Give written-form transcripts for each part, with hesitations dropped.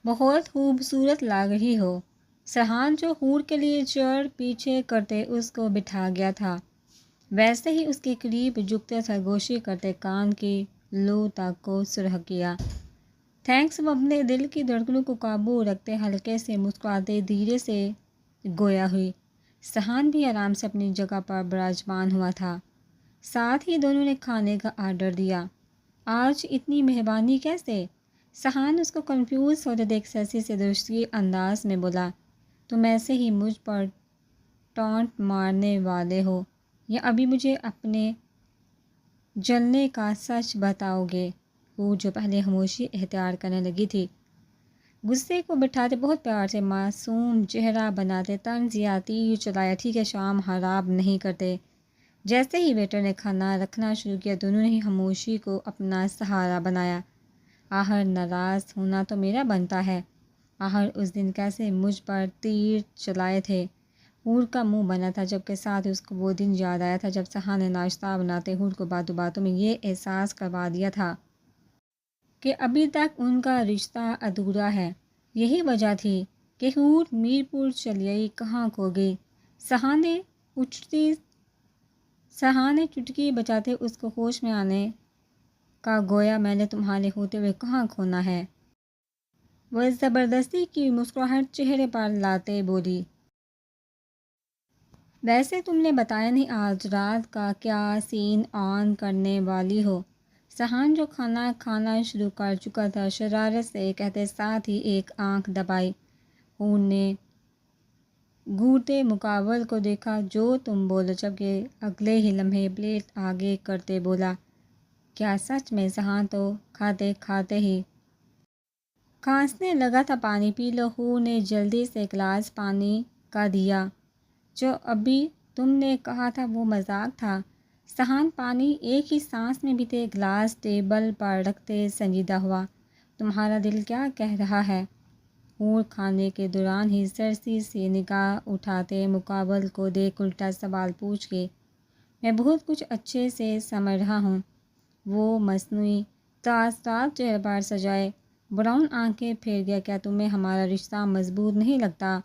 بہت خوبصورت لگ رہی ہو۔ سہان جو حور کے لیے چڑھ پیچھے کرتے اس کو بٹھا گیا تھا، ویسے ہی اس کے قریب جھکتے سرگوشی کرتے کان کی لو تک کو سرخ کیا۔ تھینکس۔ وہ اپنے دل کی دھڑکنوں کو قابو رکھتے ہلکے سے مسکراتے دھیرے سے گویا ہوئی۔ سہان بھی آرام سے اپنی جگہ پر براجمان ہوا تھا، ساتھ ہی دونوں نے کھانے کا آرڈر دیا۔ آج اتنی مہربانی کیسے؟ سہان اس کو کنفیوز ہوتے دیکھ سیسی سے درستگی انداز میں بولا، تم ایسے ہی مجھ پر ٹانٹ مارنے والے ہو یا ابھی مجھے اپنے جلنے کا سچ بتاؤ گے؟ وہ جو پہلے خاموشی اختیار کرنے لگی تھی، غصے کو بٹھاتے بہت پیار سے معصوم چہرہ بناتے طنز یا تیر چلایا، ٹھیک ہے شام خراب نہیں کرتے۔ جیسے ہی ویٹر نے کھانا رکھنا شروع کیا دونوں نے ہی خاموشی کو اپنا سہارا بنایا۔ آخر ناراض ہونا تو میرا بنتا ہے، آخر اس دن کیسے مجھ پر تیر چلائے تھے۔ حور کا منہ بنا تھا، جبکہ ساتھ اس کو وہ دن یاد آیا تھا جب سہان نے ناشتہ بناتے حور کو باتوں باتوں میں یہ احساس کروا دیا تھا کہ ابھی تک ان کا رشتہ ادھورا ہے۔ یہی وجہ تھی کہ حور میرپور چلی آئی، کہاں کھو گئی؟ سہان نے چٹکی بجاتے اس کو ہوش میں آنے کا گویا میں نے تمہارے ہوتے ہوئے کہاں کھونا ہے؟ وہ زبردستی کی مسکراہٹ چہرے پر لاتے بولی، ویسے تم نے بتایا نہیں آج رات کا کیا سین آن کرنے والی ہو؟ سہان جو کھانا کھانا شروع کر چکا تھا شرارت سے کہتے ساتھ ہی ایک آنکھ دبائی۔ حور نے گھورتے مقابل کو دیکھا، جو تم بولو، جبکہ اگلے ہی لمحے پلیٹ آگے کرتے بولا، کیا سچ میں؟ سہان تو کھاتے کھاتے ہی کھانسنے لگا تھا، پانی پی لو۔ حور نے جلدی سے گلاس پانی کا دیا، جو ابھی تم نے کہا تھا وہ مذاق تھا۔ سہان پانی ایک ہی سانس میں پیتے گلاس ٹیبل پر رکھتے سنجیدہ ہوا، تمہارا دل کیا کہہ رہا ہے؟ حور کھانے کے دوران ہی سرسی سے نگاہ اٹھاتے مقابل کو دیکھ الٹا سوال پوچھ کے، میں بہت کچھ اچھے سے سمجھ رہا ہوں۔ وہ مصنوعی تاثرات چہرے پر سجائے براؤن آنکھیں پھیر گیا، کیا تمہیں ہمارا رشتہ مضبوط نہیں لگتا؟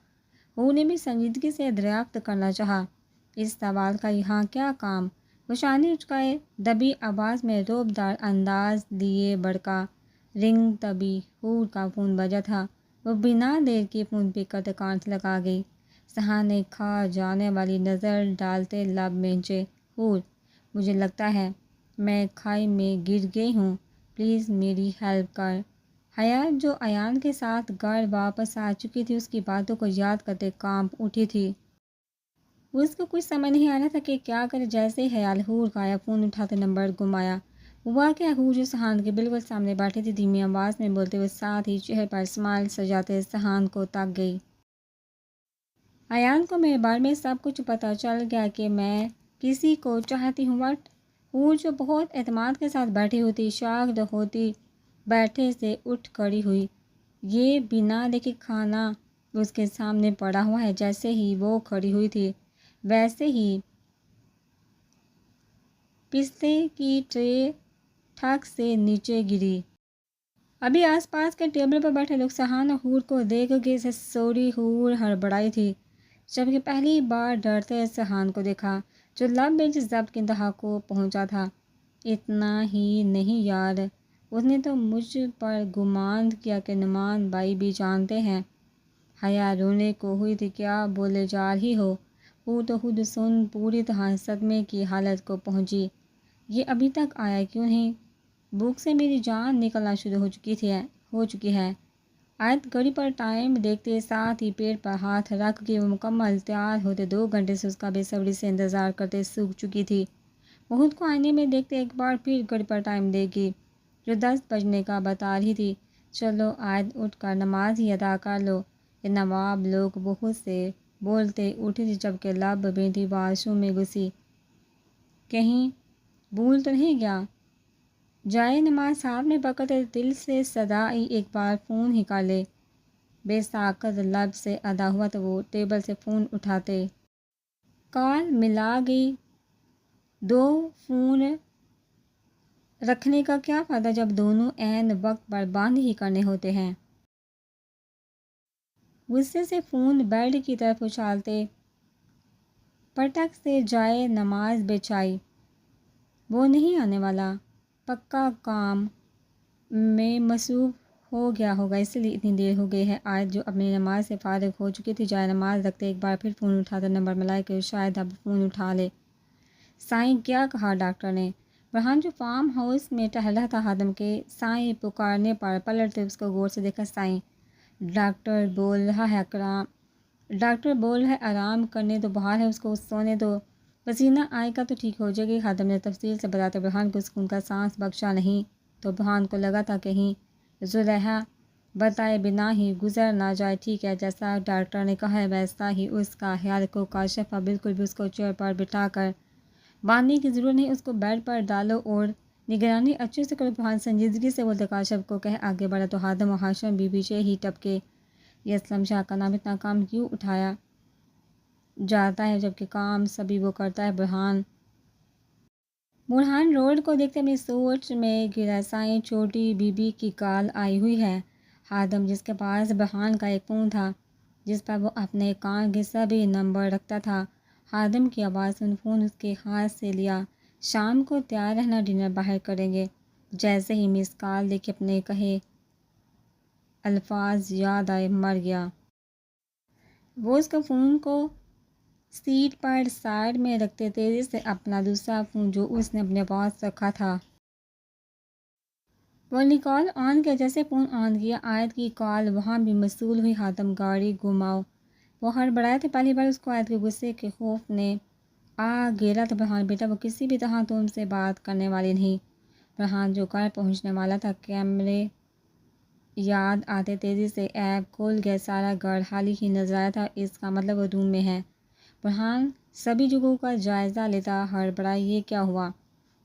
حور نے بھی سنجیدگی سے دریافت کرنا چاہا، اس سوال کا یہاں کیا کام؟ وہ شانے اچکائے دبی آواز میں رعب دار انداز لیے بڑکا، رنگ طبی حور کا فون بجا تھا۔ وہ بنا دیر کے فون پک کرتے کان سے لگا گئی۔ سہان نے کھا جانے والی نظر ڈالتے لب مینچے، حور مجھے لگتا ہے میں کھائی میں گر گئی ہوں، پلیز میری ہیلپ کر۔ حیات جو ایان کے ساتھ گھر واپس آ چکی تھی اس کی باتوں کو یاد کرتے کانپ اٹھی تھی۔ اس کو کچھ سمجھ نہیں آ رہا تھا کہ کیا کرے، جیسے خیال حور کا آیا فون اٹھاتے نمبر گھمایا۔ ہوا کیا؟ حور جو سہان کے بالکل سامنے بیٹھی تھی دھیمی آواز میں بولتے ہوئے ساتھ ہی چہرے پر اسمائل سجاتے سہان کو تک گئی۔ ایان کو میرے بارے میں سب کچھ پتہ چل گیا کہ میں کسی کو چاہتی ہوں، وٹ؟ حور جو بہت اعتماد کے ساتھ بیٹھی ہوئی تھی شاکڈ ہوتی بیٹھے سے اٹھ کھڑی ہوئی، یہ بنا دیکھے کھانا اس کے سامنے پڑا ہوا ہے۔ جیسے ہی وہ کھڑی ہوئی تھی ویسے ہی پستے کی ٹرے ٹھک سے نیچے گری۔ ابھی آس پاس کے ٹیبل پر بیٹھے لوگ سہان اور حور کو دیکھ کے سوری حور ہڑبڑائی تھی، جبکہ پہلی بار ڈرتے سہان کو دیکھا جو لب بھیج ضبط کی انتہا کو پہنچا تھا۔ اتنا ہی نہیں یار، اس نے تو مجھ پر گمان کیا کہ نعمان بھائی بھی جانتے ہیں۔ حیا رونے کو ہوئی تھی، کیا بولے جا رہی ہو؟ وہ تو خود سن پوری طرح صدمے کی حالت کو پہنچی، یہ ابھی تک آیا کیوں نہیں؟ بھوک سے میری جان نکلنا شروع ہو چکی ہے۔ آیت گھڑی پر ٹائم دیکھتے ساتھ ہی پیٹ پر ہاتھ رکھ کے وہ مکمل تیار ہوتے 2 گھنٹے سے اس کا بے صبری سے انتظار کرتے سوکھ چکی تھی۔ وہ خود کو آئینے میں دیکھتے ایک بار پھر گھڑی پر ٹائم دیکھی جو 10 بجنے کا بتا رہی تھی۔ چلو آیت اٹھ کر نماز ہی ادا کر لو، یہ نواب لوگ بہت سے بولتے اٹھی تھی جبکہ لب بیندھی واش روم میں گھسی، کہیں بھول تو نہیں گیا؟ جائے نماز ہاتھ میں پکڑتے دل سے صدا آئی، ایک بار فون ہی کر لے۔ بے ساخت لب سے ادا ہوا تو وہ ٹیبل سے فون اٹھاتے کال ملا گئی۔ 2 فون رکھنے کا کیا فائدہ جب دونوں عین وقت پر بند ہی کرنے ہوتے ہیں؟ غصے سے فون بیڈ کی طرف اچھالتے پٹک سے جائے نماز بچھائی، وہ نہیں آنے والا، پکا کام میں مصروف ہو گیا ہوگا اسی لیے اتنی دیر ہو گئی ہے۔ آیت جو اپنی نماز سے فارغ ہو چکی تھی جائے نماز رکھتے ایک بار پھر فون اٹھاتا نمبر ملائے کہ شاید اب فون اٹھا لے۔ سائیں کیا کہا ڈاکٹر نے؟ برہان جو فارم ہاؤس میں ٹہل رہا تھا خادم کے سائیں پکارنے پر پلٹتے اس کو غور سے دیکھا۔ سائیں ڈاکٹر بول رہا ہے آرام کرنے تو باہر ہے، اس کو سونے دو، پسینہ آئے گا تو ٹھیک ہو جائے گی۔ خادم نے تفصیل سے بتاتے برہان کو سکون کا سانس بخشا، نہیں تو برہان کو لگا تھا کہیں زلیخا بتائے بنا ہی گزر نہ جائے۔ ٹھیک ہے، جیسا ڈاکٹر نے کہا ہے ویسا ہی اس کا خیال رکھو۔ کاشفہ بالکل بھی اس کو چیئر پر بٹھا کر باندھنے کی ضرورت نہیں، اس کو بیڈ پر ڈالو اور نگرانی اچھے سے کرو۔ برہان سنجیدگی سے بولتے کاشف کو کہہ آگے بڑھا تو خادم و ہاشم بھی پیچھے ہی ٹپکے۔ یہ اسلم شاہ کا نام اتنا کام کیوں اٹھایا جاتا ہے جبکہ کام سبھی وہ کرتا ہے؟ برہان روڈ کو دیکھتے اپنی سوچ میں گرا۔ سائیں چھوٹی بی بی کی کال آئی ہوئی ہے۔ خادم جس کے پاس برہان کا ایک فون تھا جس پر وہ اپنے کام کے سبھی نمبر رکھتا تھا، خادم کی آواز سن فون اس کے ہاتھ سے لیا۔ شام کو تیار رہنا، ڈنر باہر کریں گے۔ جیسے ہی مس کال دیکھی اپنے کہے الفاظ یاد آئے، مر گیا۔ وہ اس کو فون کو سیٹ پر سائڈ میں رکھتے تیزی سے اپنا دوسرا فون جو اس نے اپنے پاس رکھا تھا والی کال آن کیا۔ جیسے فون آن کیا آیت کی کال وہاں بھی موصول ہوئی۔ خادم گاڑی گھماؤ، وہ ہڑبڑائے تھے۔ پہلی بار اس کو آیت کے غصے کے خوف نے گھیرا تو برہان بیٹا وہ کسی بھی طرح تم سے بات کرنے والی نہیں۔ برہان جو گھر پہنچنے والا تھا کیمرے یاد آتے تیزی سے ایپ کھول گیا۔ سارا گھر خالی ہی نظر آیا تھا، اس کا مطلب وہ روم میں ہے۔ برہان سبھی جگہوں کا جائزہ لیتا ہڑبڑا، یہ کیا ہوا؟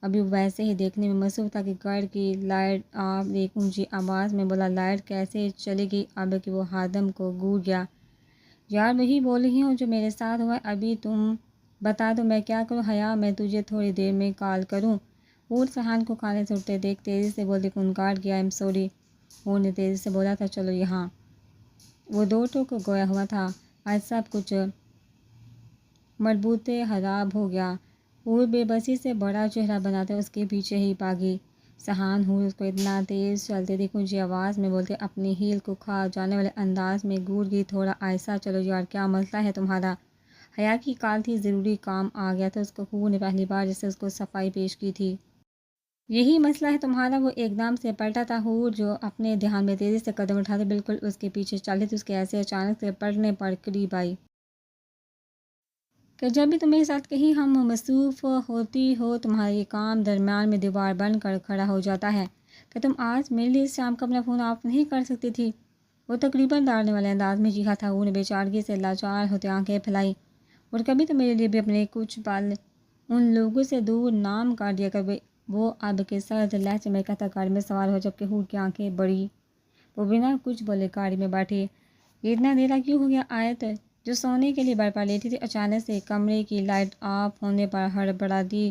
ابھی وہ ویسے ہی دیکھنے میں مصروف تھا کہ گھر کی لائٹ آف۔ ایک اونچی آواز میں بولا لائٹ کیسے چلے گی اب کہ وہ خادم کو گور گیا۔ یار وہی بول رہی ہوں جو میرے ساتھ ہوا ہے، ابھی تم بتا دو میں کیا کروں؟ حیا میں تجھے تھوڑی دیر میں کال کروں؟ اور فرحان کو کھانے سے اٹھتے دیکھ تیزی سے بولتی فون کاٹ گیا، ایم سوری۔ اور نے تیزی سے بولا تھا چلو یہاں۔ وہ دو ٹوک گویا ہوا تھا، آج سب کچھ مربوطے خراب ہو گیا۔ اور بے بسی سے بڑا چہرہ بناتے اس کے پیچھے ہی بھاگی۔ سہان ہو اس کو اتنا تیز چلتے دیکھ اونچی آواز میں بولتے اپنی ہیل کو کھا جانے والے انداز میں گور گئی تھوڑا آہستہ چلو یار کیا مسئلہ ہے تمہارا؟ حیا کی کال تھی، ضروری کام آ گیا تھا۔ اس کو خوب نے پہلی بار جسے اس کو صفائی پیش کی تھی۔ یہی مسئلہ ہے تمہارا؟ وہ ایک دم سے پلٹا تھا۔ حور جو اپنے دھیان میں تیزی سے قدم اٹھاتے بالکل اس کے پیچھے چل رہی تھی، اس کے ایسے اچانک سے پلٹنے پر قریب آئی کہ جب بھی تم میرے ساتھ کہیں ہم مصروف ہوتی ہو تمہارا یہ کام درمیان میں دیوار بن کر کھڑا ہو جاتا ہے کہ تم آج میرے لیے اس شام کو اپنا فون آف نہیں کر سکتی تھی؟ وہ تقریباً ڈالنے والے انداز میں چیخا تھا۔ حور نے بے چارگی سے لاچار ہوتے آنکھیں پھیلائی اور کبھی تو میرے لیے بھی اپنے کچھ پل ان لوگوں سے دور نام کر دیا کر۔ وہ اب کے سرد لہجے میں کہتا گاڑی میں سوار ہو جبکہ حور کی آنکھیں بڑی۔ وہ بنا کچھ بولے گاڑی میں بیٹھی۔ یہ اتنا اندھیرا کیوں ہو گیا؟ آیت جو سونے کے لیے بیڈ پر لیٹی تھی اچانک سے کمرے کی لائٹ آف ہونے پر ہڑبڑاتی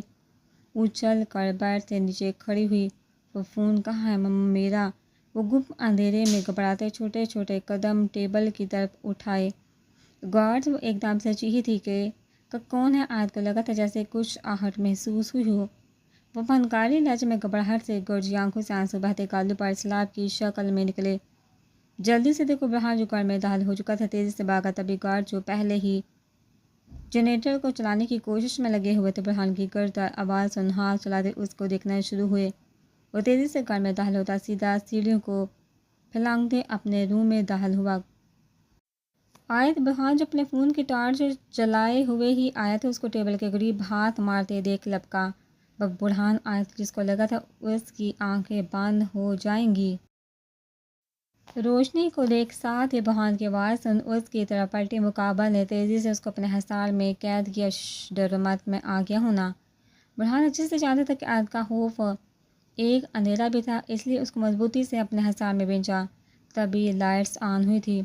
اچھل کر بیڈ سے نیچے کھڑی ہوئی۔ وہ فون کہاں ہے مما میرا؟ وہ گم اندھیرے میں گھبراتے چھوٹے چھوٹے قدم ٹیبل کی طرف اٹھائے۔ گارڈز وہ ایک دم سے چیخی تھی کہ کون ہے؟ آیت کو لگا تھا جیسے کچھ آہٹ محسوس ہوئی ہو۔ وہ فنکاری لہجے میں گھبراہٹ سے گرجی، آنکھوں سے آنسو بہتے گالوں پر سلاب کی شکل میں نکلے۔ جلدی سے دیکھو برہان جو گھر میں داخل ہو چکا تھا تیزی سے بھاگا۔ تبھی گارڈ جو پہلے ہی جنریٹر کو چلانے کی کوشش میں لگے ہوئے تھے برہان کی گردر آواز سن ہاتھ چلاتے اس کو دیکھنا شروع ہوئے۔ وہ تیزی سے گھر میں داخل ہوتا سیدھا سیڑھیوں کو پھلانگتے اپنے روم میں داخل ہوا۔ آیت برہان جو اپنے فون کی ٹارچ جلائے ہوئے ہی آیا تھا اس کو ٹیبل کے قریب ہاتھ مارتے دیکھ لپکا۔ برہان آیت جس کو لگا تھا اس کی آنکھیں بند ہو جائیں گی روشنی کو دیکھ ساتھ ہی برہان کی آواز سن اس کی طرف پلٹی۔ مقابل نے تیزی سے اس کو اپنے حصار میں قید کیا۔ ڈرو مت، میں آ گیا ہوں نا۔ برہان اچھے سے جانتا تھا کہ آیت کا خوف ایک اندھیرا بھی تھا اس لیے اس کو مضبوطی سے اپنے حصار میں بھیجا۔ تبھی لائٹس آن ہوئی تھی۔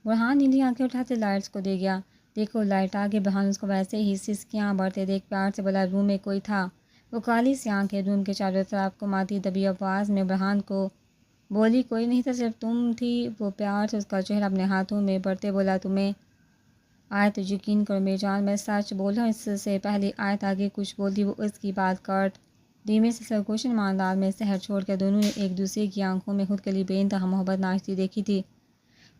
برہان نیلی آنکھیں اٹھاتے لائٹس کو دے گیا۔ دیکھو لائٹ آ گئی۔ برہان اس کو ویسے ہی سسکیاں بڑھتے دیکھ پیار سے بولا روم میں کوئی تھا؟ وہ کالی سی آنکھیں روم کے چاروں طرف گھماتی دبی آواز میں برہان کو بولی کوئی نہیں تھا، صرف تم تھی۔ وہ پیار سے اس کا چہرہ اپنے ہاتھوں میں بھرتے بولا تمہیں آیت یقین کرو میری جان، میں سچ بول رہا ہوں۔ اس سے پہلے آیت آگے کچھ بولتی وہ اس کی بات کاٹ دھیمے سے سرگوشن ماندار میں سحر چھوڑ کر دونوں نے ایک دوسرے کی آنکھوں میں خود کے لیے بے انتہا محبت ناچتی دیکھی تھی۔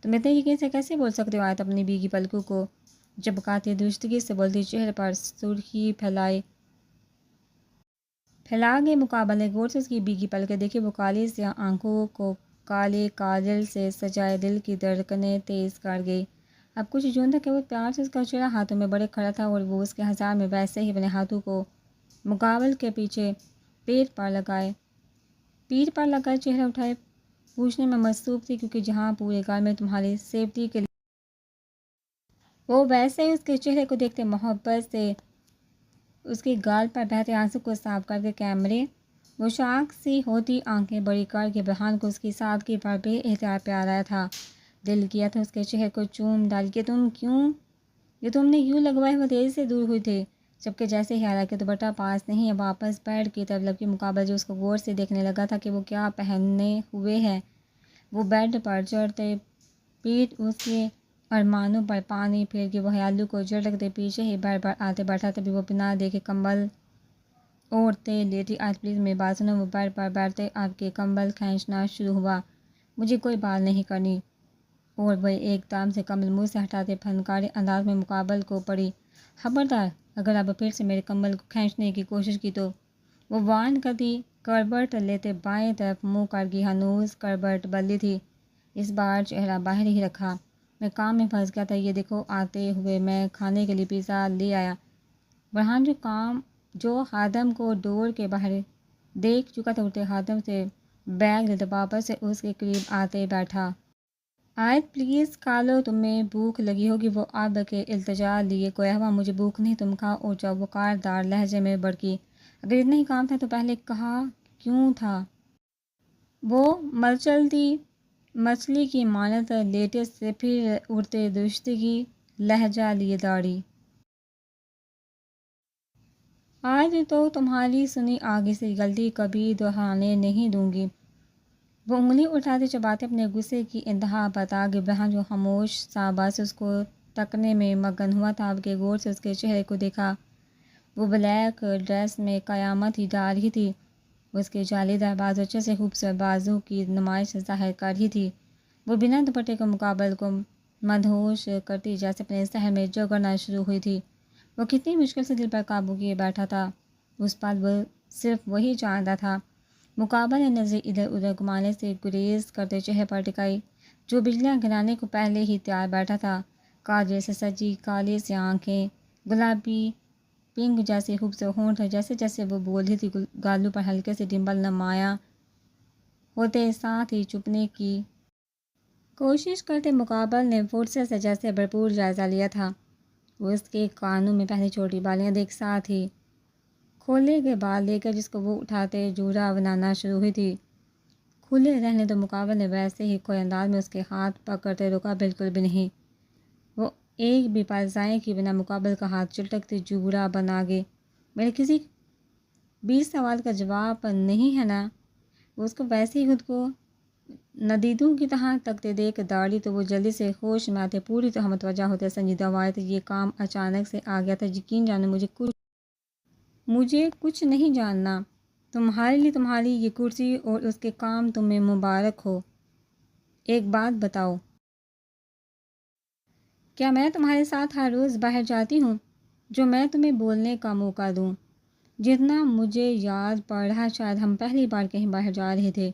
تم اتنے یقین سے کیسے بول سکتے ہو؟ آیت اپنی بیگی پلکوں کو جھپکاتی درستگی سے بولتی، چہرے پر سرخی پھیلا گئے مقابل نے غور سے اس کی بیگی پلکیں دیکھی۔ وہ کالی سیاہ آنکھوں کو کالے کاجل سے سجائے دل کی دھڑکنیں تیز کر گئی۔ اب کچھ جون تک کہ وہ پیار سے اس کا چہرہ ہاتھوں میں بڑے کھڑا تھا اور وہ اس کے ہزار میں ویسے ہی اپنے ہاتھوں کو مقابل کے پیچھے پیٹ پر لگائے چہرہ اٹھائے پوچھنے میں مصروف تھی، کیونکہ جہاں پورے گھر میں تمہاری سیفٹی کے لیے وہ ویسے ہی اس کے چہرے کو دیکھتے محبت سے اس کے گال پر بہتے آنسو کو صاف کر کے کیمرے وہ شاخ سی ہوتی آنکھیں بڑی کر کے برہان کو اس کی سادگی پر بے احتیاط پیار آیا تھا۔ دل کیا تھا اس کے چہرے کو چوم ڈال کے تم نے یوں لگوائے وہ تیزی سے دور ہوئی تھے، جبکہ جیسے ہی حالانکہ دوپٹہ پاس نہیں ہے واپس بیڈ کی طرف لپکی مقابل جو اس کو غور سے دیکھنے لگا تھا کہ وہ کیا پہننے ہوئے ہے۔ وہ بیڈ پر چڑھتے پیٹ اس کے ارمانوں پر پانی پھیر کے وہ خیالوں کو جھٹکتے پیچھے ہی بیڈ پر آتے بیٹھا، تبھی وہ بنا دیکھے کمبل اوڑھتے لیٹی۔ آج پلیز میری بات سنو۔ وہ بیڈ پر بیٹھتے آپ کے کمبل کھینچنا شروع ہوا۔ مجھے کوئی بات نہیں کرنی۔ اور وہ ایک دم سے کمبل منہ سے ہٹاتے فنکارے انداز میں مقابل کو پڑی، خبردار اگر آپ پھر سے میرے کمبل کو کھینچنے کی کوشش کی تو۔ وہ وارن کرتی کروٹ لیتے بائیں طرف منہ کر گئی۔ ہنوز کروٹ بدلی تھی، اس بار چہرہ باہر ہی رکھا۔ میں کام میں پھنس گیا تھا، یہ دیکھو آتے ہوئے میں کھانے کے لیے پیزا لے آیا۔ برہان جو خادم کو ڈور کے باہر دیکھ چکا تھا اٹھتے خادم سے بیگ لیتے واپس سے اس کے قریب آتے بیٹھا۔ آیت پلیز کھا لو، تمہیں بھوک لگی ہوگی۔ وہ اب کے التجا لیے گویا ہوا، مجھے بھوک نہیں، تم کھاؤ اور جاؤ۔ وہ کاردار لہجے میں بڑکی، اگر اتنا ہی کام تھا تو پہلے کہا کیوں تھا؟ وہ مچلتی مچھلی کی مانند لیٹے سے پھر اڑتے درستگی لہجہ لیے داڑھی۔ آج تو تمہاری سنی آگے سے غلطی کبھی دہرانے نہیں دوں گی۔ وہ انگلی اٹھاتے چباتے اپنے غصے کی انتہا بتا گئے۔ برہان جو خاموش سا بس اس کو تکنے میں مگن ہوا تھا، اب کے غور سے اس کے چہرے کو دیکھا۔ وہ بلیک ڈریس میں قیامت ہی ڈال رہی تھی، اس کے جالی دار بازو اچھے سے خوبصورت بازو کی نمائش ظاہر کر رہی تھی۔ وہ بنا دوپٹے کو مقابل کو مدہوش کرتی جیسے اپنے سحر میں جگرنا شروع ہوئی تھی۔ وہ کتنی مشکل سے دل پر قابو کیے بیٹھا تھا، اس پل وہ صرف وہی جانتا تھا۔ مقابل نے نظر ادھر ادھر گھمانے سے گریز کرتے چہرے پر ٹکائی، جو بجلیاں گرانے کو پہلے ہی تیار بیٹھا تھا۔ کاجل سے سجی کالی سی آنکھیں، گلابی پنک جیسے خوبصورت ہونٹ، جیسے جیسے وہ بول رہی تھی گالوں پر ہلکے سے ڈمپل نمایاں ہوتے، ساتھ ہی چھپنے کی کوشش کرتے۔ مقابل نے فرصت سے جیسے بھرپور جائزہ لیا تھا۔ وہ اس کے کانوں میں پہلے چھوٹی بالیاں دیکھ، ساتھ ہی کھولے گئے بال لے کر جس کو وہ اٹھاتے جوڑا بنانا شروع ہوئی تھی۔ کھلے رہنے تو مقابل نے ویسے ہی کوئی انداز میں اس کے ہاتھ پکڑتے روکا، بالکل بھی نہیں۔ وہ ایک بھی پل ضائع کی بنا مقابل کا ہاتھ چٹکتے جوڑا بنا گئے۔ میرے کسی بھی سوال کا جواب نہیں ہے نا؟ وہ اس کو ویسے ہی خود کو ندیدوں کی طرح تکتے دیکھ داڑھی تو وہ جلدی سے ہوش میں آتے پوری طرح متوجہ ہوتے سنجیدہ ہوئے تھے، یہ کام اچانک سے آ گیا تھا، یقین جانو مجھے کچھ نہیں جاننا۔ تمہارے لیے تمہاری یہ کرسی اور اس کے کام تمہیں مبارک ہو۔ ایک بات بتاؤ، کیا میں تمہارے ساتھ ہر روز باہر جاتی ہوں؟ جو میں تمہیں بولنے کا موقع دوں۔ جتنا مجھے یاد پڑ رہا شاید ہم پہلی بار کہیں باہر جا رہے تھے،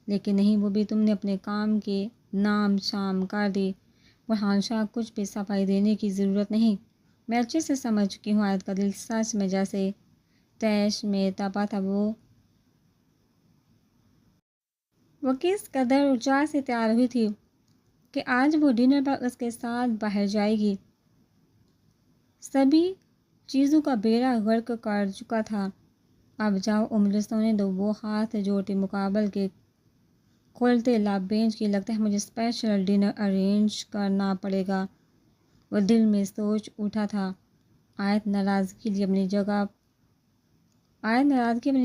لیکن نہیں، وہ بھی تم نے اپنے کام کے نام شام کر دی۔ وہ ہانشا کچھ بھی صفائی دینے کی ضرورت نہیں، میں اچھے سے سمجھ چکی ہوں۔ آیت کا دل سچ میں جیسے تیش میں تپا تھا۔ وہ کس قدر اونچا سے تیار ہوئی تھی کہ آج وہ ڈنر پر اس کے ساتھ باہر جائے گی۔ سبھی چیزوں کا بیڑا غرق کر چکا تھا۔ اب جاؤ عمر سونے دو۔ وہ ہاتھ جوڑتی مقابل کے کھولتے لب بینچ کی، لگتا ہے مجھے اسپیشل ڈنر ارینج کرنا پڑے گا۔ وہ دل میں سوچ اٹھا تھا۔ آیت ناراضگی اپنی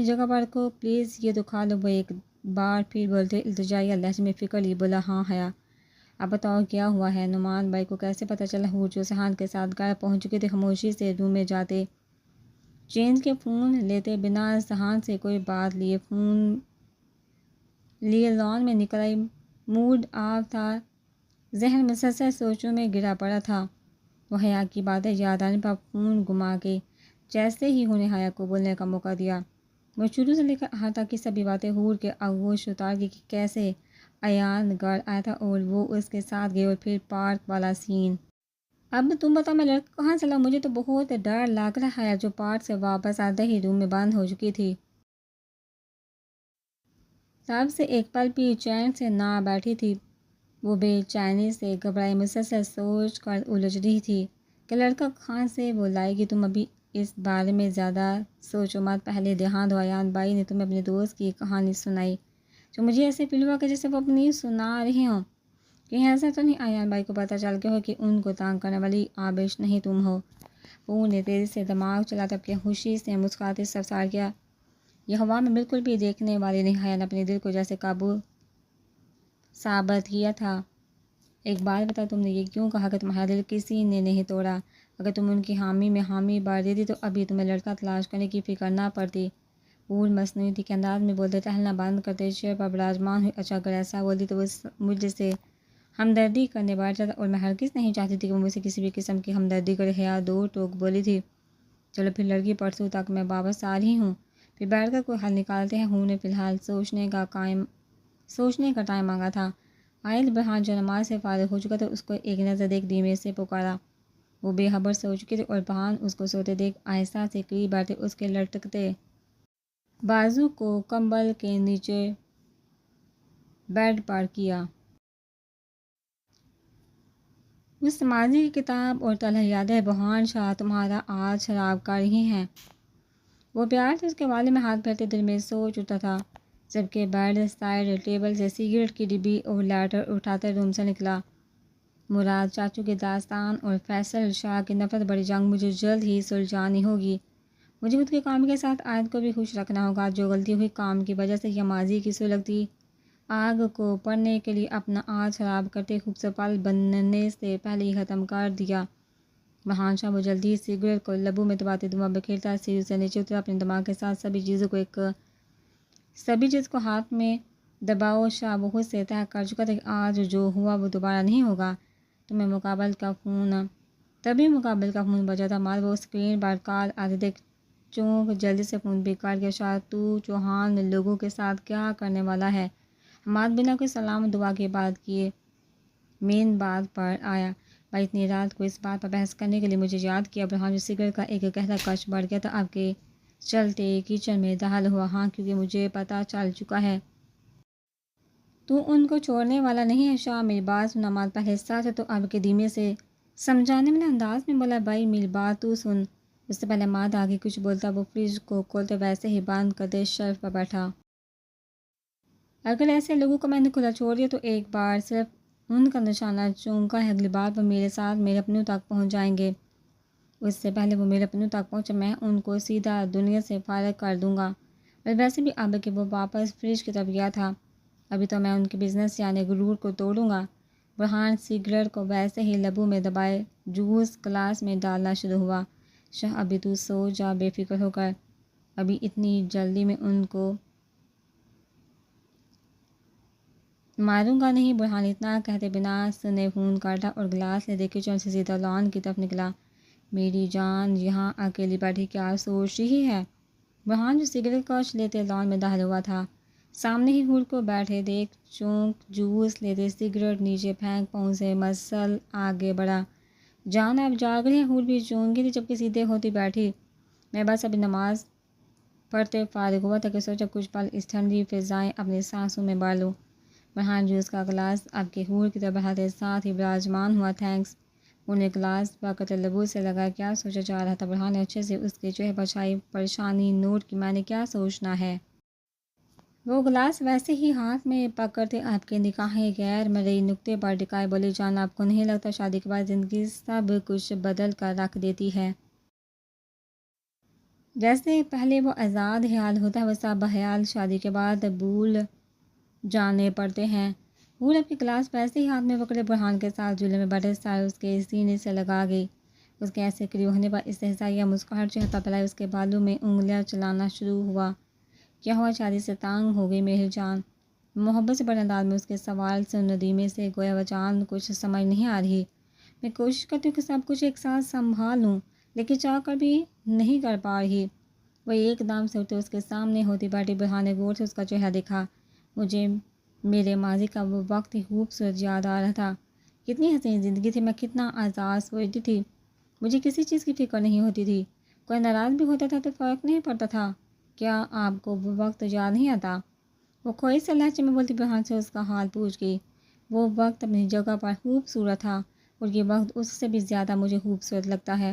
جگہ پر رکھو پلیز، یہ تو کھا لو۔ وہ ایک بار پھر بولتے التجائیہ لہجے میں فکر لی بولا ہاں حیا اب بتاؤ کیا ہوا ہے؟ نعمان بھائی کو کیسے پتہ چلا؟ حور جو سہان کے ساتھ گھر پہنچ چکے تھے خاموشی سے روم میں جاتے چینج کے فون لیتے بنا سہان سے کوئی بات لیے فون لیے لان میں نکل آئی۔ موڈ آف تھا، ذہن مسلسل سوچوں میں گرا پڑا تھا۔ وہ حیا کی باتیں یاد آنے پر فون گما کے جیسے ہی انہیں حیا کو بولنے کا موقع دیا وہ شروع سے لے کر آخر تک کی سبھی باتیں حور کے آغوش اتار گئی کہ کیسے ایان گھر آیا تھا اور وہ اس کے ساتھ گئے، اور پھر پارک والا سین۔ اب تم بتاؤ میں لڑکا کہاں چلا؟ مجھے تو بہت ڈر لگ رہا ہے۔ جو پارک سے واپس آتے ہی روم میں بند ہو چکی تھی، تب سے ایک پل بھی چین سے نہ بیٹھی تھی۔ وہ بے چینی سے گھبرائی مسلسل سوچ کر الجھ رہی تھی کہ لڑکا کہاں سے وہ لائے گی۔ تم ابھی اس بارے میں زیادہ سوچو مت، پہلے دیہان دو۔ ایان بھائی نے تمہیں اپنے دوست کی کہانی سنائی جو مجھے ایسے فیل ہوا کہ جیسے وہ اپنی سنا رہی ہوں۔ کہیں ایسا تو نہیں ایان بھائی کو پتہ چل گیا ہو کہ ان کو تانگ کرنے والی آبش نہیں تم ہو؟ وہ نے تیزی سے دماغ چلا تب کہ خوشی سے مسکراتے سرسار کیا، یہ ہوا میں بالکل بھی دیکھنے والی نہیں۔ حیا نے اپنے دل کو جیسے قابو ثابت کیا تھا۔ ایک بات بتا، تم نے یہ کیوں کہا کہ تمہارا دل کسی نے نہیں توڑا؟ اگر تم ان کی حامی میں حامی بھر دیتی تو ابھی تمہیں لڑکا تلاش کرنے کی فکر نہ پڑتی۔ پور مصنوعی تھی کے انداز میں بولتے ٹہلنا بند کرتے چیئر پر براجمان ہوئی۔ اچھا اگر ایسا بولتی تو وہ مجھ سے ہمدردی کرنے بیٹھ جاتا، اور میں ہرگز نہیں چاہتی تھی کہ وہ مجھ سے کسی بھی قسم کی ہمدردی کرے۔ حیا دو ٹوک بولی تھی، چلو پھر لڑکی پرسوں تک میں واپس آ رہی ہوں، پھر بیٹھ کر کوئی حل نکالتے ہیں۔ ہوں نے فی الحال سوچنے کا ٹائم مانگا تھا۔ عائد برہان جو نماز سے فارغ ہو چکا تھا اس کو ایک نظر دیکھ دھیمے سے پکارا۔ وہ بے خبر سے ہو چکی تھی اور برہان اس کو سوتے دیکھ آہستہ سے قریب بیٹھے اس کے لٹکتے بازو کو کمبل کے نیچے بیڈ پر کیا۔ اس ماضی کی کتاب اور تلخ یادیں برہان شاہ تمہارا آج خراب کر رہی ہیں۔ وہ پیار سے اس کے والے میں ہاتھ پھیرتے دل میں سوچ اٹھا تھا جبکہ بیڈ سائڈ ٹیبل سے سگریٹ کی ڈبی اور لیٹر اٹھاتے روم سے نکلا۔ مراد چاچو کی داستان اور فیصل شاہ کی نفرت بڑی جنگ مجھے جلد ہی سلجھانی ہوگی۔ مجھے خود کے کام کے ساتھ عائد کو بھی خوش رکھنا ہوگا۔ جو غلطی ہوئی کام کی وجہ سے یا ماضی کی سلگتی آگ کو پڑھنے کے لیے اپنا آج خراب کرتے خوبصورت پل بننے سے پہلے ہی ختم کر دیا۔ برہان شاہ وہ جلدی سگریٹ کو لبوں میں دباتے دھواں بکھیرتا سیڑھی سے نیچے اترا، اپنے دماغ کے ساتھ سبھی چیز کو ہاتھ میں دباؤ۔ شاہ بہت سے طے کر چکا تھا کہ آج جو ہوا وہ دوبارہ نہیں ہوگا۔ تبھی مقابل کا فون بجا تھا۔ مار وہ اسکرین پر کال آتے دیکھ چونک جلدی سے فون پہ کاٹ گیا۔ شاہ تو چوہان لوگوں کے ساتھ کیا کرنے والا ہے؟ حماد بنا کوئی سلام و دعا کے بعد کیے مین بات پر آیا۔ بھائی اتنی رات کو اس بات پر بحث کرنے کے لیے مجھے یاد کیا؟ برہان جو سگریٹ کا ایک گہرا کش بڑھ گیا تھا آپ کے چلتے کچن میں داخل ہوا۔ ہاں کیونکہ مجھے پتہ چل چکا ہے تو ان کو چھوڑنے والا نہیں ہے۔ شاہ میری بات سن، نعمان پہلے سچ ہے تو اب کے دھیمے سے سمجھانے والے انداز میں بولا۔ بھائی میری بات تو سن۔ اس سے پہلے ماد آگے کچھ بولتا وہ فریج کو کھولتے ویسے ہی بند کرتے شیلف پر بیٹھا۔ اگر ایسے لوگوں کو میں نے کھلا چھوڑ دیا تو ایک بار صرف ان کا نشانہ چونکا ہے، اگلی بار وہ میرے ساتھ میرے اپنوں تک پہنچ جائیں گے۔ اس سے پہلے وہ میرے اپنوں تک پہنچے میں ان کو سیدھا دنیا سے فارغ کر دوں گا۔ اور ویسے بھی اب کہ وہ واپس فریج کی طرف گیا تھا ابھی تو میں ان کے بزنس یعنی غرور کو توڑوں گا۔ برہان سگریٹ کو ویسے ہی لبوں میں دبائے جوس گلاس میں ڈالنا شروع ہوا۔ شاہ ابھی تو سو جا بے فکر ہو کر، ابھی اتنی جلدی میں ان کو ماروں گا نہیں۔ برہان اتنا کہتے بنا سنے فون کاٹا اور گلاس لے دے کچن سے سیدھا لان کی طرف نکلا۔ میری جان یہاں اکیلی بیٹھی کیا سوچ رہی ہے؟ برہان جو سگریٹ کش لیتے لان میں داخل ہوا تھا سامنے ہی حور کو بیٹھے دیکھ چونک جوس لیتے سگریٹ نیچے پھینک پاؤں سے مسل آگے بڑھا۔ جان اب جاگ رہی ہے؟ حور بھی چونکی تھی جبکہ سیدھے ہوتی بیٹھی۔ میں بس ابھی نماز پڑھتے فارغ ہوا تھا کہ سوچا کچھ پل اس ٹھنڈی فضائیں اپنی سانسوں میں بھر لوں۔ برہان جوس کا گلاس اب کے حور کی طرف بڑھاتے ساتھ ہی براجمان ہوا۔ تھینکس۔ انہوں نے گلاس پکڑتے لبوں سے لگا۔ کیا سوچا جا رہا تھا؟ برہان نے اچھے سے اس کے چہرے پر چھائی پریشانی نوٹ کی۔ میں نے کیا سوچنا ہے؟ وہ گلاس ویسے ہی ہاتھ میں پکڑتے آپ کے نگاہیں غیر مرئی نقطے پر ٹکائے بولے، جان آپ کو نہیں لگتا شادی کے بعد زندگی سب کچھ بدل کر رکھ دیتی ہے؟ جیسے پہلے وہ آزاد خیال ہوتا ہے وہ سب خیال شادی کے بعد بھول جانے پڑتے ہیں۔ حور اپنی کلاس ویسے ہی ہاتھ میں پکڑے برہان کے ساتھ جھولے میں بیٹھے سارے اس کے سینے سے لگا گئی۔ اس کے ایسے قریب ہونے پر استحصائیہ مسکراہٹ چہرہ پلائی اس کے بالوں میں انگلیاں چلانا شروع ہوا۔ کیا ہوا؟ شادی سے تانگ ہو گئی میری جان؟ محبت سے بڑے انداز میں اس کے سوال سے ندیمے سے گویا وہ جان کچھ سمجھ نہیں آ رہی۔ میں کوشش کرتی ہوں کہ سب کچھ ایک ساتھ سنبھال لوں، لیکن چاہ کر بھی نہیں کر پا رہی۔ وہ ایک دم سے اٹھے اس کے سامنے ہوتی بیٹھی برہان نے غور سے اس کا چہرہ دیکھا۔ مجھے میرے ماضی کا وہ وقت ہی خوبصورت یاد آ رہا تھا۔ کتنی حسین زندگی تھی، میں کتنا آزاد سوچتی تھی، مجھے کسی چیز کی فکر نہیں ہوتی تھی، کوئی ناراض بھی ہوتا تھا تو فرق نہیں پڑتا تھا۔ کیا آپ کو وہ وقت یاد نہیں آتا؟ وہ کھوئی سے لہجے میں بولتی برہان سے اس کا حال پوچھ گئی۔ وہ وقت اپنی جگہ پر خوبصورت تھا اور یہ وقت اس سے بھی زیادہ مجھے خوبصورت لگتا ہے۔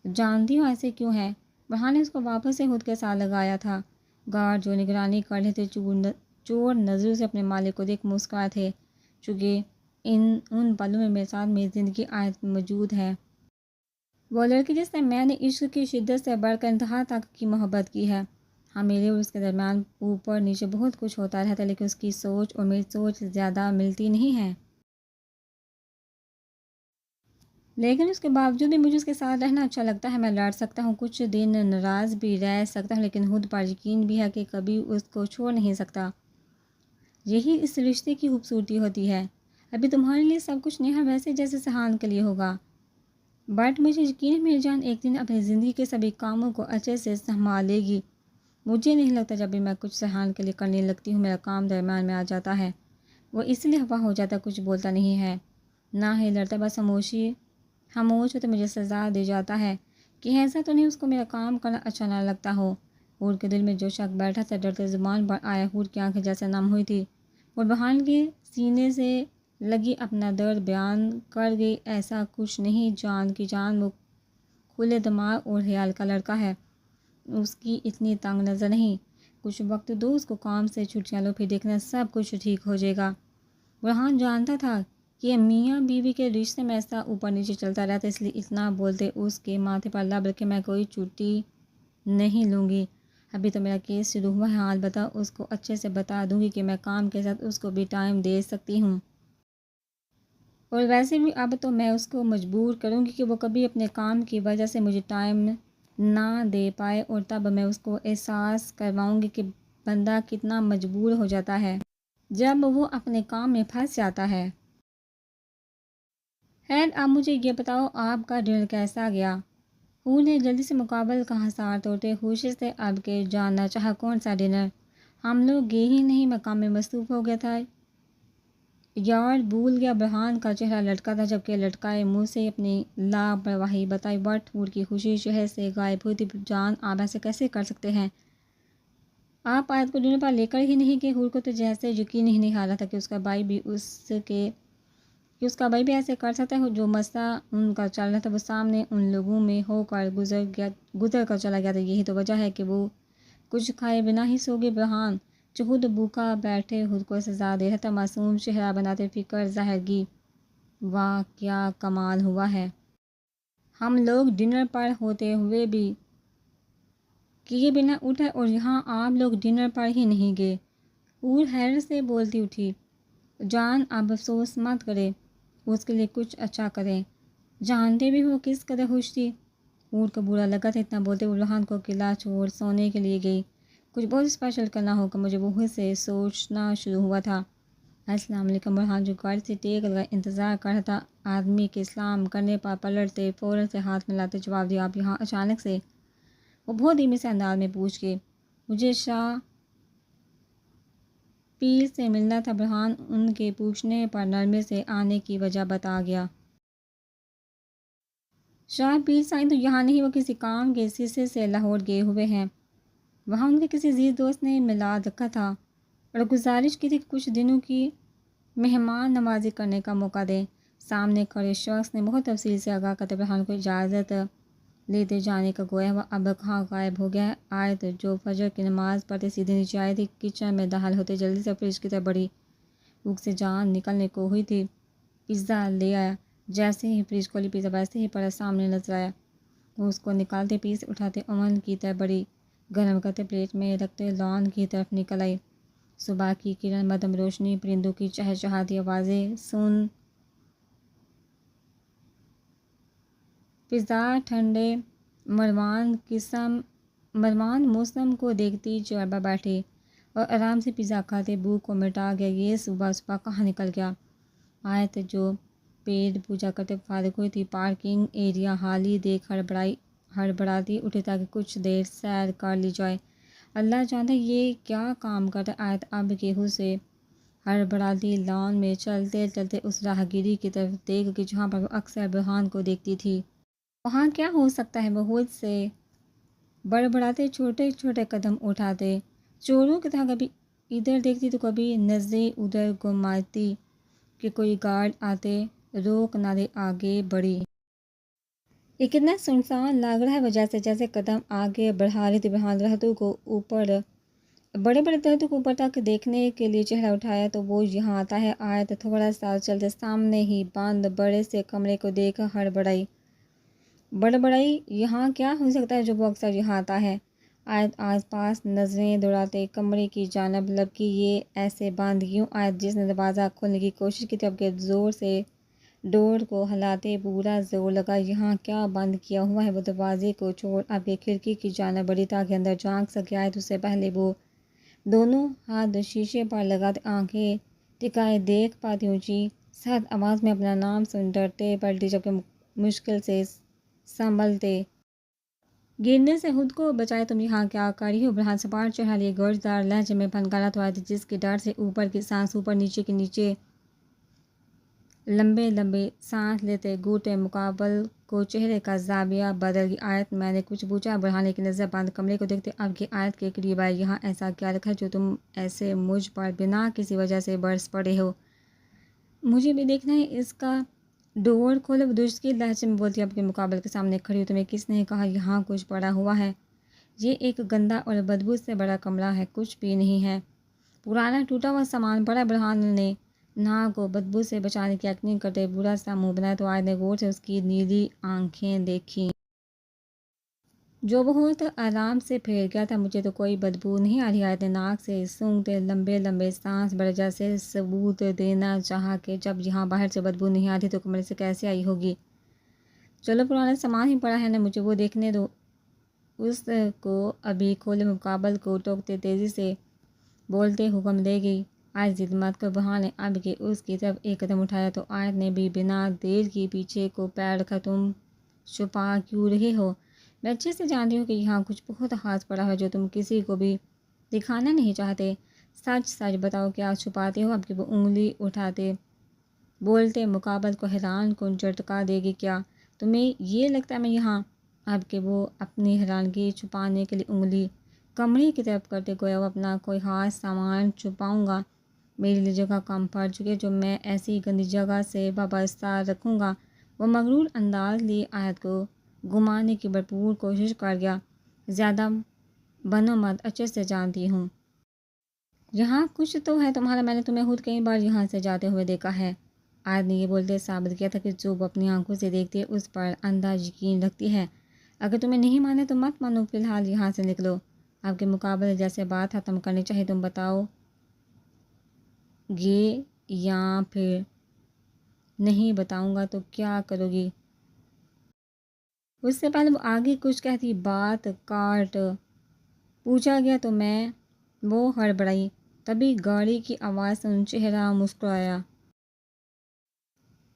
جانتی ہوں ایسے کیوں ہے؟ برہان نے اس کو واپس سے خود کے ساتھ لگایا تھا۔ گارڈ جو نگرانی کر رہے تھے چور نظروں سے اپنے مالک کو دیکھ مسکرائے تھے، چونکہ ان پلوں میں میرے ساتھ میری زندگی آیت موجود ہے۔ وہ لڑکی جس سے میں نے عشق کی شدت سے بڑھ کر انتہا تک کی محبت کی ہے۔ ہاں، میرے اور اس کے درمیان اوپر نیچے بہت کچھ ہوتا رہتا ہے، لیکن اس کی سوچ اور میری سوچ زیادہ ملتی نہیں ہے۔ لیکن اس کے باوجود بھی مجھے اس کے ساتھ رہنا اچھا لگتا ہے۔ میں لڑ سکتا ہوں، کچھ دن ناراض بھی رہ سکتا ہوں، لیکن خود پر یقین بھی ہے کہ کبھی اس کو چھوڑ نہیں سکتا۔ یہی اس رشتے کی خوبصورتی ہوتی ہے۔ ابھی تمہارے لیے سب کچھ نیا ویسے جیسے سہان کے لیے ہوگا، بٹ مجھے یقین ہے میری جان ایک دن اپنی زندگی کے سبھی کاموں کو اچھے سے سنبھالے گی۔ مجھے نہیں لگتا جب بھی میں کچھ سہان کے لیے کرنے لگتی ہوں میرا کام درمیان میں آ جاتا ہے۔ وہ اس لیے ہوا ہو جاتا، کچھ بولتا نہیں ہے، نہ ہی لڑتا، بس خاموش ہو تو مجھے سزا دے جاتا ہے کہ ایسا تو نہیں اس کو میرا کام کرنا اچھا نہ لگتا ہو۔ حور کے دل میں جو شک بیٹھا تھا ڈرتے زبان پر آیا۔ حور کی آنکھیں جیسے نم ہوئی تھی اور برہان کے سینے سے لگی اپنا درد بیان کر گئی۔ ایسا کچھ نہیں جان کی جان، وہ کھلے دماغ اور خیال کا لڑکا ہے، اس کی اتنی تنگ نظر نہیں۔ کچھ وقت دو اس کو کام سے، چھٹیاں لو، پھر دیکھنا سب کچھ ٹھیک ہو جائے گا۔ برہان جانتا تھا کہ میاں بیوی کے رشتے میں ایسا اوپر نیچے چلتا رہتا، اس لیے اتنا بولتے اس کے ماتھے پر لب رکھ کے میں کوئی چھٹی نہیں لوں گی۔ ابھی تو میرا کیس شروع ہوا ہے، البتہ اس کو اچھے سے بتا دوں گی کہ میں کام کے ساتھ اس کو بھی ٹائم دے سکتی ہوں، اور ویسے بھی اب تو میں اس کو مجبور کروں گی کہ وہ کبھی اپنے کام کی وجہ سے مجھے ٹائم نہ دے پائے، اور تب میں اس کو احساس کرواؤں گی کہ بندہ کتنا مجبور ہو جاتا ہے جب وہ اپنے کام میں پھنس جاتا ہے۔ خیر، اب مجھے یہ بتاؤ آپ کا ڈنر کیسا گیا؟ حور نے جلدی سے مقابل کا حصار توڑتے خوشی سے اب کے جاننا چاہا۔ کون سا ڈنر؟ ہم لوگ گئے ہی نہیں، میں کام میں مصروف ہو گیا تھا یار، بھول گیا۔ برہان کا چہرہ لٹکا تھا جبکہ لٹکائے منہ سے اپنی لاپرواہی بتائی، بٹ حور کی خوشی شہر سے غائب ہوئی تھی۔ جان، آپ ایسے کیسے کر سکتے ہیں؟ آپ آیت کو ڈنر پر لے کر ہی نہیں گئے؟ حور کو تو جیسے یقین ہی نہیں آ رہا تھا کہ اس کا بھائی بھی ایسے کر سکتا ہے۔ جو مسئلہ ان کا چل رہا تھا وہ سامنے ان لوگوں میں ہو کر گزر کر چلا گیا تھا۔ یہی تو وجہ ہے کہ وہ کچھ کھائے بنا ہی سو گئے۔ برہان جو خود بھوکا بیٹھے خود کو سزا دے رہا تھا، معصوم چہرہ بناتے فکر ظاہر کی۔ واہ، کیا کمال ہوا ہے! ہم لوگ ڈنر پر ہوتے ہوئے بھی کیے بنا اٹھے اور یہاں آپ لوگ ڈنر پر ہی نہیں گئے۔ حور حیرت سے بولتی اٹھی۔ جان، اب افسوس مت کرے، اس کے لیے کچھ اچھا کریں۔ جانتے بھی ہو کس قدر خوش تھی۔ حور کو برا لگا تھا اتنا بولتے ہوئے برہان کو قلعہ چھوڑ سونے کے لیے گئی۔ کچھ بہت اسپیشل کرنا ہوگا، مجھے بہت سے سوچنا شروع ہوا تھا۔ السلام علیکم۔ برہان جو گاڑی سے ٹیک لگائے انتظار کر رہا تھا، آدمی کے سلام کرنے پر پلٹتے فوراً سے ہاتھ ملاتے جواب دیا، آپ یہاں اچانک سے؟ وہ بہت دھیمے سے انداز میں پوچھ کے، مجھے شاہ پیر سے ملنا تھا۔ برہان ان کے پوچھنے پر نرمے سے آنے کی وجہ بتا گیا۔ شاہ پیر سائیں تو یہاں نہیں، وہ کسی کام کے سلسلے سے لاہور گئے ہوئے ہیں۔ وہاں ان کے کسی عزیز دوست نے میلاد رکھا تھا اور گزارش کی تھی کہ کچھ دنوں کی مہمان نوازی کرنے کا موقع دیں۔ سامنے کھڑے شخص نے بہت تفصیل سے آگاہ کرتے برہان کو اجازت لیتے جانے کا گویا وہ اب کہاں غائب ہو گیا ہے۔ آیت جو فجر کی نماز پڑھتے سیدھے نیچے آئی تھی، کچن میں داخل ہوتے جلدی سے فریج کی طرف بڑھی۔ بھوک سے جان نکلنے کو ہوئی تھی۔ پیزا لے آیا۔ جیسے ہی فریج کھولی، پیزا ویسے ہی پڑا سامنے نظر آیا۔ وہ اس کو نکالتے، پیس اٹھاتے اوون کی طرف بڑھی، گرم کرتے پلیٹ میں رکھتے لان کی طرف نکل آئی۔ صبح کی کرن مدم روشنی، پرندوں کی چہچہاتی آوازیں سن، فضا ٹھنڈے مروان موسم کو دیکھتی چربا بیٹھے اور آرام سے پیزا کھاتے بھوک کو مٹا گیا۔ یہ صبح صبح کہاں نکل گیا؟ آیت جو پیڑ پوجا کرتے فارغ ہوئی تھی، پارکنگ ایریا خالی دیکھ ہڑبڑاتی اٹھے تاکہ کچھ دیر سیر کر لی جائے۔ اللہ جانتا ہے یہ کیا کام کرتا۔ آیت اب گیہوں سے ہڑبڑاتی لان میں چلتے چلتے اس راہگیری کی طرف دیکھ کہ جہاں پر وہ اکثر برہان کو دیکھتی تھی۔ وہاں کیا ہو سکتا ہے؟ بہت سے بڑبڑاتے چھوٹے چھوٹے قدم اٹھاتے، چوروں کی طرح کبھی ادھر دیکھتی تو کبھی نظریں ادھر گھماتی کہ کوئی گارڈ آتے روک نہ دے، آگے بڑھی۔ یہ کتنا سنسان لگ رہا ہے وہ جیسے قدم آگے بڑھا رہی تھی۔ برہان درختوں کو اوپر بڑے بڑے درختوں کو اوپر تک دیکھنے کے لیے چہرہ اٹھایا تو وہ یہاں آتا ہے۔ آیت تھوڑا سا چلتے سامنے ہی بند بڑے سے کمرے کو دیکھ بڑبڑائی یہاں کیا ہو سکتا ہے جو وہ اکثر یہاں آتا ہے؟ آیت آس پاس نظریں دوڑاتے کمرے کی جانب لپکی، یہ ایسے بند کیوں؟ آیت جس نے دروازہ کھولنے کی کوشش کی تھی اب کے زور سے ڈور کو ہلاتے پورا زور لگا۔ یہاں کیا بند کیا ہوا ہے؟ وہ دروازے کو چھوڑ اب کے کھڑکی کی جانب بڑھی تاکہ اندر جھانک سکے۔ آیت اس سے پہلے وہ دونوں ہاتھ شیشے پر لگاتے آنکھیں ٹکائے دیکھ پاتی اونچی سخت آواز میں اپنا نام سن ڈرتے پلٹی، جبکہ مشکل سے سنبھلتے گرنے سے خود کو بچائے۔ تم یہاں کیا کر رہی ہو؟ برہان سپاٹ چڑھا لیے گرجدار لہجے میں پھنکارا تو آیت جس کے ڈر سے اوپر کی سانس اوپر نیچے کی نیچے لمبے لمبے سانس لیتے گھوٹے مقابل کو چہرے کا زاویہ بدل گئی۔ آیت میں نے کچھ پوچھا؟ برہان ایک نظر بند کمرے کو دیکھتے اب کی آیت کے قریب آئے۔ یہاں ایسا کیا رکھا جو تم ایسے مجھ پر بنا کسی وجہ سے برس پڑے ہو؟ مجھے بھی دیکھنا ہے اس کا ڈور کھولو، درست لہجے میں بولتی اب کے مقابل کے سامنے کھڑی ہو۔ تمہیں کس نے کہا یہاں کچھ پڑا ہوا ہے؟ یہ ایک گندا اور بدبو سے بڑا کمرہ ہے، کچھ بھی نہیں ہے، پرانا ٹوٹا ہوا سامان پڑا ہے۔ برہان نے ناک کو بدبو سے بچانے کی ایکٹنگ کرتے برا سا منہ بنایا تو آیت نے غور سے اس کی نیلی آنکھیں دیکھیں جو بہت آرام سے پھیر گیا تھا۔ مجھے تو کوئی بدبو نہیں آ رہی۔ آیت نے ناک سے سونگھتے لمبے لمبے سانس بھرے جیسے ثبوت دینا چاہا کہ جب یہاں باہر سے بدبو نہیں آتی تو کمرے سے کیسے آئی ہوگی۔ چلو پرانا سامان ہی پڑا ہے نا، مجھے وہ دیکھنے دو۔ اس کو ابھی کھولے مقابل کو ٹوکتے تیزی سے بولتے حکم دے گئی۔ آیت ضد مت کر۔ برہان نے اب کے اس کی طرف ایک قدم اٹھایا تو آیت نے بھی بنا دیر کی پیچھے کو پیر رکھا۔ تم چھپا کیوں رہے ہو؟ میں اچھے سے جانتی ہوں کہ یہاں کچھ بہت خاص پڑا ہے جو تم کسی کو بھی دکھانا نہیں چاہتے۔ سچ سچ بتاؤ کیا چھپاتے ہو؟ اب کہ وہ انگلی اٹھاتے بولتے مقابل کو حیران کن جھٹکا دے گی۔ کیا تمہیں یہ لگتا ہے میں یہاں؟ اب کہ وہ اپنی حیرانگی چھپانے کے لیے انگلی کمرے کی طرف کرتے گویا وہ اپنا کوئی خاص سامان چھپاؤں گا۔ میرے لیے جگہ کم پڑ چکی ہے جو میں ایسی گندی جگہ سے وابستہ رکھوں گا۔ وہ مغرور انداز لیے آیت کو گھمانے کی بھرپور کوشش کر گیا۔ زیادہ بنو مت، اچھے سے جانتی ہوں یہاں کچھ تو ہے تمہارا، میں نے تمہیں خود کئی بار یہاں سے جاتے ہوئے دیکھا ہے۔ آیت نے یہ بولتے ثابت کیا تھا کہ جو وہ اپنی آنکھوں سے دیکھتی ہے اس پر اندھا یقین رکھتی ہے۔ اگر تمہیں نہیں مانے تو مت مانو، فی الحال یہاں سے نکلو۔ آپ کے مقابلے جیسے بات ختم کرنی چاہیے، تم بتاؤ گے یا پھر نہیں بتاؤں گا تو کیا کرو گی؟ اس سے پہلے وہ آگے کچھ کہتی بات کاٹ پوچھا گیا تو میں وہ ہڑبڑائی، تبھی گاڑی کی آواز سن چہرہ مسکرایا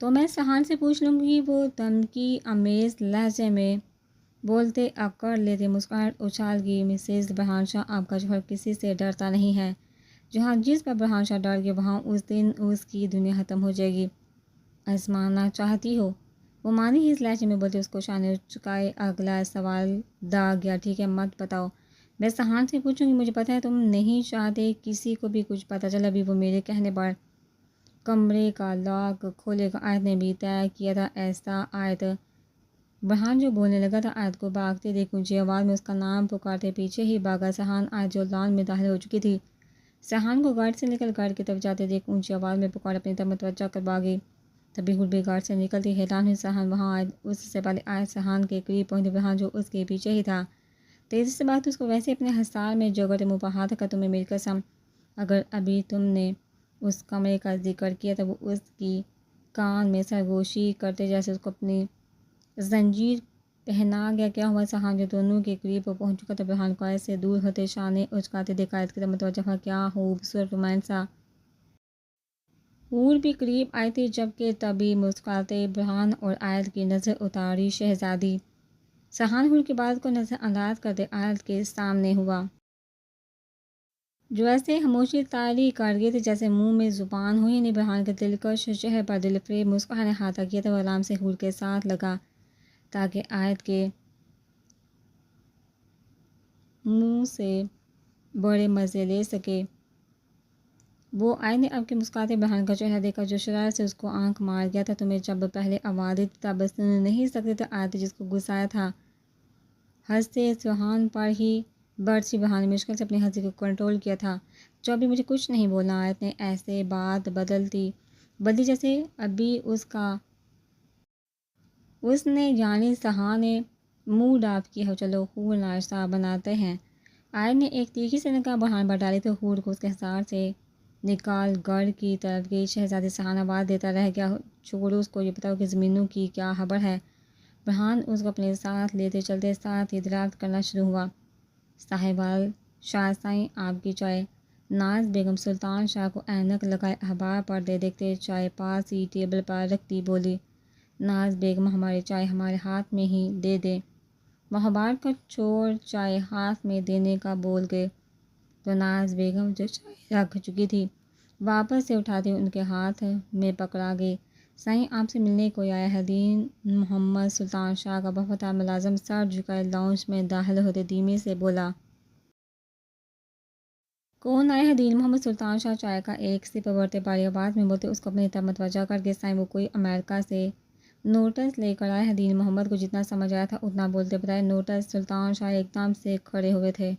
تو میں سہان سے پوچھ لوں گی، وہ دھمکی آمیز لہجے میں بولتے اکڑ لیتے مسکراہٹ اچھال گئی۔ مسز برہان شاہ، آپ کا جوہر کسی سے ڈرتا نہیں ہے۔ جہاں جس پر برہان شاہ ڈر گئے وہاں اس دن اس کی دنیا ختم ہو جائے گی۔ آزمانا چاہتی ہو؟ وہ مانی ہی اس لہجے میں بولتے اس کو شانے چکائے اگلا سوال دا گیا۔ ٹھیک ہے مت بتاؤ، میں سہان سے پوچھوں گی۔ مجھے پتہ ہے تم نہیں چاہتے کسی کو بھی کچھ پتہ چلا، ابھی وہ میرے کہنے پر کمرے کا لاک کھولے گا۔ آیت نے بھی طے کیا تھا ایسا۔ آیت برہان جو بولنے لگا تھا آیت کو بھاگتے دیکھ اونچی آواز میں اس کا نام پکارتے پیچھے ہی بھاگا۔ سہان آیت جو لان میں داخل ہو چکی تھی سہان کو گارڈ سے نکل گارڈ کی طرف جاتے دیکھ اونچی آواز میں پکار اپنی طرف متوجہ کر بھاگی۔ تبھی خود بھی گارڈ سے نکلتی حیران ہوئی سہان وہاں آیت اس سے پہلے آیت سہان کے قریب پہنچی۔ برہان جو اس کے پیچھے ہی تھا تیزی سے بھاگتے اس کو ویسے اپنے حصار میں جگڑتے منہ پر ہاتھ رکھا، تمہیں میری قسم اگر ابھی تم نے اس کمرے کا ذکر کیا تو وہ اس کی کان میں سرگوشی کرتے جیسے اس کو اپنی زنجیر پہنا گیا کیا ہوا سہان جو دونوں کے قریب پہنچ چکا تو برہان کو ایسے دور ہوتے شانے اچکاتے دیکھا آیت کی طرف متوجہ ہوا کیا خوبصورت رومانسا حور بھی قریب آئی تھی جبکہ تبھی مسکراتے برہان اور آیت کی نظر اتاری شہزادی سہان حور کی بات کو نظر انداز کرتے آیت کے سامنے ہوا جو ایسے خاموشی تاری کر گئے تھے جیسے منہ میں زبان ہوئی نہیں برہان کے دلکش چہرے پر دل فریب مسکراہٹ نے احاطہ کیا تھا وہ آرام سے حور کے ساتھ لگا تاکہ آیت کے منہ سے بڑے مزے لے سکے۔ وہ آئی نے اب کے مسکراتے برہان کا چہرہ دیکھا جو شرارت سے اس کو آنکھ مار گیا تھا۔ تمہیں جب پہلے آواز دی تب بس سن نہیں سکتے تھے آیت جس کو غصہ تھا ہنستے سہان پر ہی برسی برہان نے مشکل سے اپنی ہنسی کو کنٹرول کیا تھا۔ جو ابھی مجھے کچھ نہیں بولنا آیت نے ایسے بات بدلی جیسے ابھی اس نے یعنی سہان نے موڈ آف کیا ہو چلو حور ناشتہ بناتے ہیں۔ آیت نے ایک تیکھی سے نگاہ برہان پر ڈالی تو حور کو اس کے حصار سے نکال گڑھ کی طرف گئی۔ شہزادی سہان آواز دیتا رہ گیا چھوڑو اس کو یہ بتاؤ کہ زمینوں کی کیا خبر ہے۔ برہان اس کو اپنے ساتھ لیتے چلتے ساتھ ہی دریافت کرنا شروع ہوا صاحبال شاہ سائیں آپ کی چائے۔ ناز بیگم سلطان شاہ کو اینک لگائے اخبار پڑھتے دیکھتے چائے پاس ہی ٹیبل پر رکھتی بولی ناز بیگم ہماری چائے ہمارے ہاتھ میں ہی دے دیں۔ وہ اخبار کا چھوڑ چائے ہاتھ میں دینے کا بول گئے تو ناز بیگم جو چائے رکھ چکی تھی واپس سے اٹھاتی ان کے ہاتھ میں پکڑا گئی۔ سائیں آپ سے ملنے کو آیا ہے۔ دین محمد سلطان شاہ کا وفادار ملازم سر جھکائے لاؤنج میں داخل ہوتے دھیمے سے بولا کون آیا ہے؟ دین محمد سلطان شاہ چائے کا ایک سپ بڑھتے بھاری آواز میں بولتے اس کو اپنی طرف متوجہ کر کے سائیں وہ کوئی امریکہ سے نوٹس لے کر آیا ہے۔ دین محمد کو جتنا سمجھ آیا تھا اتنا بولتے بتائے نوٹس۔ سلطان شاہ ایک دم سے کھڑے ہوئے تھے۔